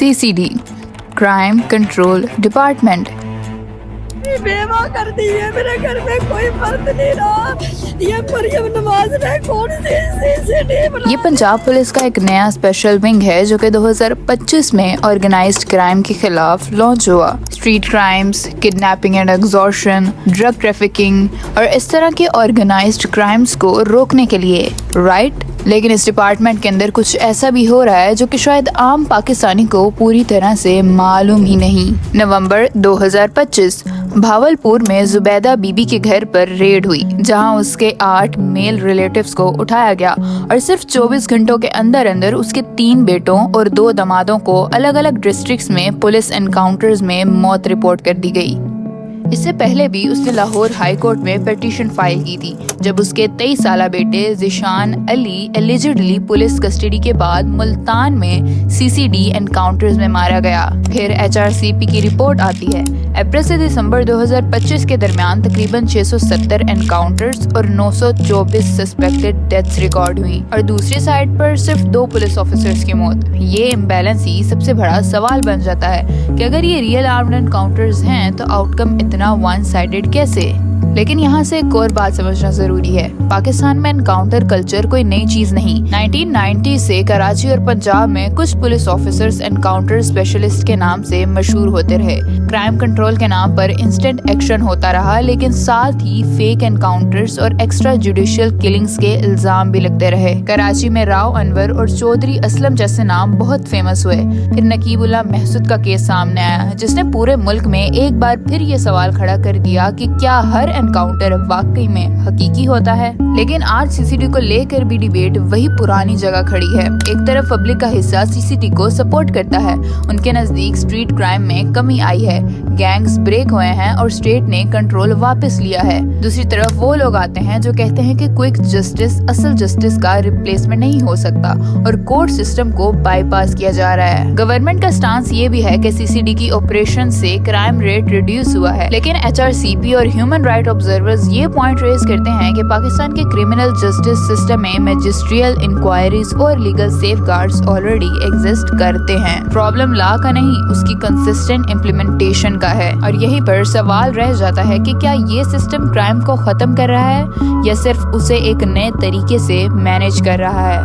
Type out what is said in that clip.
CCD, Crime Control Department. बेवा कर दी है, मेरे घर में कोई फर्क नहीं रहा। ये मरियम नवाज ने कौन सी CCD ये पंजाब पुलिस का एक नया स्पेशल विंग है जो कि 2025 में ऑर्गेनाइज्ड क्राइम के खिलाफ लॉन्च हुआ। Street crimes, kidnapping and extortion, drug trafficking और इस तरह के ऑर्गेनाइज्ड क्राइम्स को रोकने के लिए, राइट? लेकिन इस डिपार्टमेंट के अंदर कुछ ऐसा भी हो रहा है जो कि शायद आम पाकिस्तानी को पूरी तरह से मालूम ही नहीं। नवंबर 2025 भावलपुर में जुबैदा बीबी के घर पर रेड हुई, जहां उसके 8 मेल रिलेटिव्स को उठाया गया और सिर्फ 24 घंटों के अंदर अंदर उसके 3 बेटों और 2 दामादों को अलग अलग डिस्ट्रिक्ट्स में पुलिस एनकाउंटर्स में मौत रिपोर्ट कर दी गई। इससे पहले भी उसने लाहौर हाई कोर्ट में पिटीशन फाइल की थी, जब उसके 23 साला बेटे Zeeshan Ali allegedly police custody के बाद मुल्तान में CCD एनकाउंटर्स में मारा गया। फिर HRCP की रिपोर्ट आती है। अप्रैल से दिसंबर 2025 के दरमियान तकरीबन 670 एनकाउंटर्स और 924 सस्पेक्टेड डेथ्स रिकॉर्ड हुई और दूसरी साइड पर सिर्फ 2 पुलिस ऑफिसर्स की मौत। ये इम्बैलेंस ही सबसे बड़ा सवाल बन जाता है कि अगर ये रियल आर्म्ड एनकाउंटर्स हैं तो आउटकम इतना वन साइडेड कैसे? लेकिन यहाँ से एक और बात समझना जरूरी है। पाकिस्तान में एनकाउंटर कल्चर कोई नई चीज नहीं। 1990 से कराची और पंजाब में कुछ पुलिस ऑफिसर्स एनकाउंटर स्पेशलिस्ट के नाम से मशहूर होते रहे। क्राइम कंट्रोल के नाम पर इंस्टेंट एक्शन होता रहा, लेकिन साथ ही फेक एनकाउंटर्स और एक्स्ट्रा जुडिशियल किलिंग्स के इल्जाम भी लगते रहे। कराची में राव अनवर और चौधरी असलम जैसे नाम बहुत फेमस हुए। फिर नकीबुल्लाह महसूद का केस सामने आया, जिसने पूरे मुल्क में एक बार फिर ये सवाल खड़ा कर दिया कि क्या हर एनकाउंटर वाकई में हकीकी होता है। लेकिन आज CCD को लेकर भी डिबेट वही पुरानी जगह खड़ी है। एक तरफ पब्लिक का हिस्सा CCD को सपोर्ट करता है, उनके नजदीक स्ट्रीट क्राइम में कमी आई है, गैंग्स ब्रेक हुए हैं और स्टेट ने कंट्रोल वापस लिया है। दूसरी तरफ वो लोग आते हैं जो कहते हैं कि क्विक जस्टिस असल जस्टिस का रिप्लेसमेंट नहीं हो सकता और कोर्ट सिस्टम को बाईपास किया जा रहा है। गवर्नमेंट का स्टांस ये भी है कि CCD की ऑपरेशन से क्राइम रेट रिड्यूस हुआ है, लेकिन HRCP और ह्यूमन राइट ऑब्जर्वर्स ये पॉइंट रेज करते हैं कि पाकिस्तान के क्रिमिनल जस्टिस सिस्टम में मैजिस्ट्रियल इंक्वायरीज और लीगल सेफगार्ड्स ऑलरेडी एग्जिस्ट करते हैं। प्रॉब्लम लॉ का नहीं, उसकी कंसिस्टेंट इम्प्लीमेंटेशन का है। और यहीं पर सवाल रह जाता है कि क्या ये सिस्टम क्राइम को खत्म कर रहा है या सिर्फ उसे एक नए तरीके से मैनेज कर रहा है।